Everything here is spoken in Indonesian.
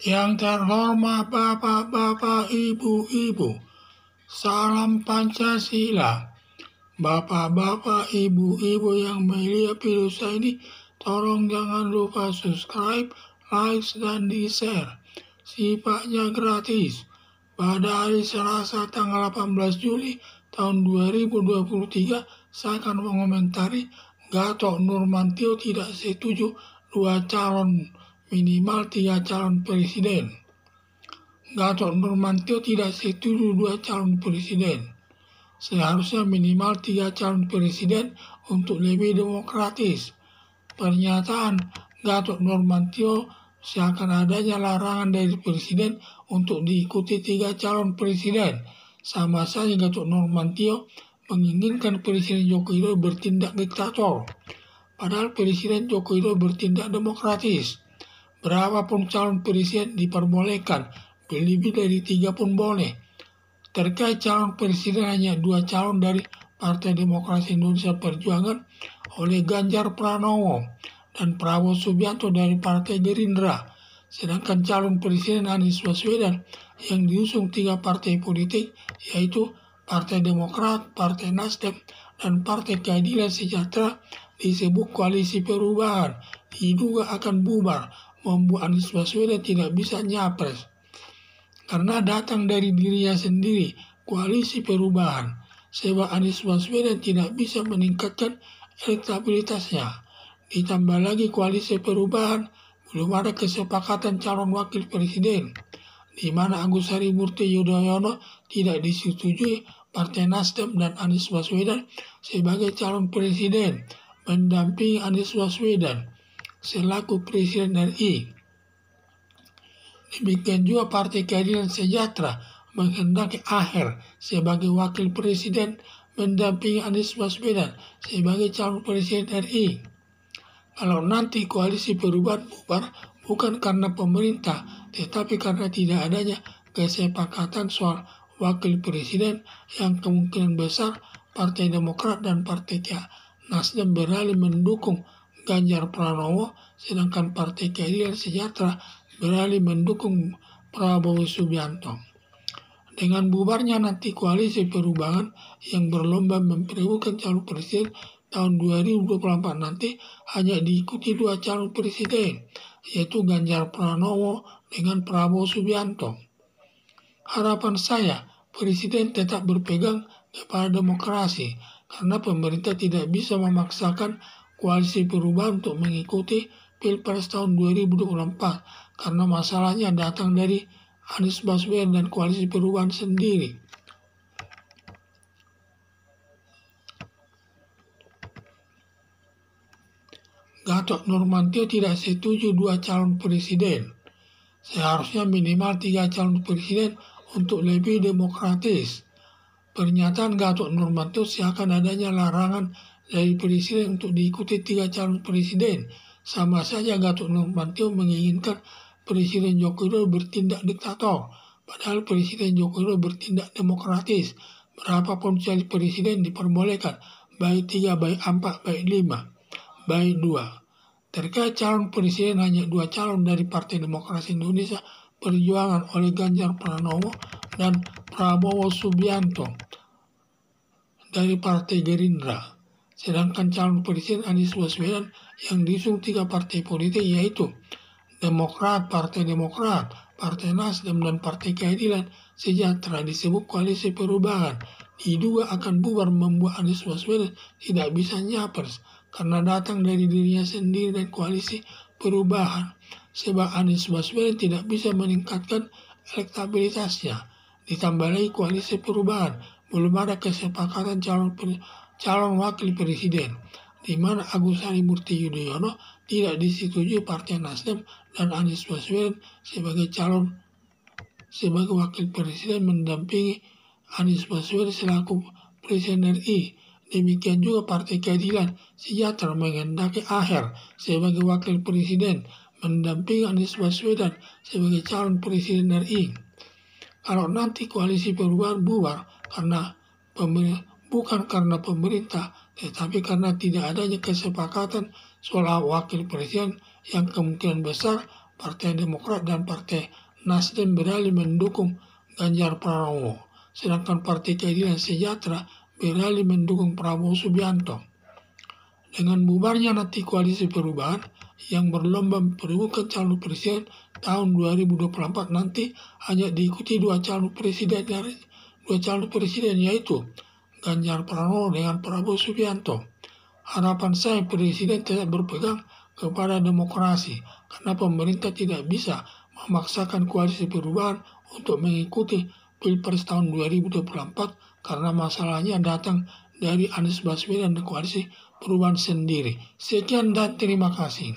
Yang terhormat Bapak-bapak, Ibu-ibu, salam Pancasila. Bapak-bapak, Ibu-ibu yang melihat video saya ini, tolong jangan lupa subscribe, like, dan di-share. Sifatnya gratis. Pada hari Selasa tanggal 18 Juli tahun 2023, saya akan mengomentari Gatot Nurmantio tidak setuju 2 calon minimal 3 calon presiden. Gatot Nurmantio tidak setuju 2 calon presiden. Seharusnya minimal 3 calon presiden untuk lebih demokratis. Pernyataan Gatot Nurmantio seakan adanya larangan dari presiden untuk diikuti 3 calon presiden. Sama saja Gatot Nurmantio menginginkan Presiden Joko Widodo bertindak diktator. Padahal Presiden Joko Widodo bertindak demokratis. Berapapun calon presiden diperbolehkan, lebih dari 3 pun boleh. Terkait calon presiden hanya 2 calon dari Partai Demokrasi Indonesia Perjuangan oleh Ganjar Pranowo dan Prabowo Subianto dari Partai Gerindra. Sedangkan calon presiden Anies Baswedan yang diusung 3 partai politik yaitu Partai Demokrat, Partai Nasdem, dan Partai Keadilan Sejahtera disebut koalisi perubahan, diduga akan bubar, membuat Anies Baswedan tidak bisa nyapres. Karena datang dari dirinya sendiri, koalisi perubahan, sebab Anies Baswedan tidak bisa meningkatkan elektabilitasnya. Ditambah lagi koalisi perubahan, belum ada kesepakatan calon wakil presiden, di mana Agus Harimurti Yudhoyono tidak disetujui Partai Nasdem dan Anies Baswedan sebagai calon presiden, mendampingi Anies Baswedan selaku Presiden RI. Demikian juga Partai Keadilan Sejahtera menghendaki Aher sebagai wakil presiden mendampingi Anies Baswedan sebagai calon presiden RI. Kalau nanti koalisi perubahan bubar bukan karena pemerintah, tetapi karena tidak adanya kesepakatan soal wakil presiden yang kemungkinan besar Partai Demokrat dan Partai Nasdem beralih mendukung Ganjar Pranowo, sedangkan Partai Keadilan Sejahtera beralih mendukung Prabowo Subianto. Dengan bubarnya nanti koalisi perubahan yang berlomba memperebutkan calon presiden tahun 2024 nanti hanya diikuti 2 calon presiden, yaitu Ganjar Pranowo dengan Prabowo Subianto. Harapan saya, presiden tetap berpegang kepada demokrasi, karena pemerintah tidak bisa memaksakan koalisi perubahan untuk mengikuti Pilpres tahun 2024, karena masalahnya datang dari Anies Baswedan dan koalisi perubahan sendiri. Gatot Nurmantio tidak setuju 2 calon presiden. Seharusnya minimal 3 calon presiden untuk lebih demokratis. Pernyataan Gatot Nurmantio seakan adanya larangan dari presiden untuk diikuti 3 calon presiden. Sama saja Gatot Nurmantio menginginkan Presiden Joko Widodo bertindak diktator, padahal Presiden Joko Widodo bertindak demokratis. Berapapun calon presiden diperbolehkan, baik 3, baik 4, baik 5, baik 2. Terkait calon presiden hanya 2 calon dari Partai Demokrasi Indonesia Perjuangan oleh Ganjar Pranowo dan Prabowo Subianto dari Partai Gerindra. Sedangkan calon presiden Anies Baswedan yang diusung 3 partai politik yaitu Demokrat, Partai Demokrat, Partai Nasdem, dan Partai Keadilan Sejahtera disebut koalisi perubahan, diduga akan bubar, membuat Anies Baswedan tidak bisa nyapres karena datang dari dirinya sendiri dan koalisi perubahan, sebab Anies Baswedan tidak bisa meningkatkan elektabilitasnya. Ditambah lagi koalisi perubahan, belum ada kesepakatan calon wakil presiden, di mana Agus Harimurti Yudhoyono tidak disetujui Partai Nasdem dan Anies Baswedan sebagai wakil presiden mendampingi Anies Baswedan selaku Presiden RI. Demikian juga Partai Keadilan Sejahtera menghendaki Aher sebagai wakil presiden mendampingi Anies Baswedan sebagai calon presiden RI. Kalau nanti koalisi perubahan bubar bukan karena pemerintah, tetapi karena tidak adanya kesepakatan soal wakil presiden yang kemungkinan besar Partai Demokrat dan Partai Nasdem beralih mendukung Ganjar Pranowo, sedangkan Partai Keadilan Sejahtera beralih mendukung Prabowo Subianto. Dengan bubarnya nanti koalisi perubahan yang berlomba memperebutkan calon presiden tahun 2024 nanti hanya diikuti dua calon presiden yaitu Ganjar Pranowo dengan Prabowo Subianto. Harapan saya presiden tetap berpegang kepada demokrasi karena pemerintah tidak bisa memaksakan koalisi perubahan untuk mengikuti Pilpres tahun 2024 karena masalahnya datang dari Anies Baswedan dan koalisi perubahan sendiri. Sekian dan terima kasih.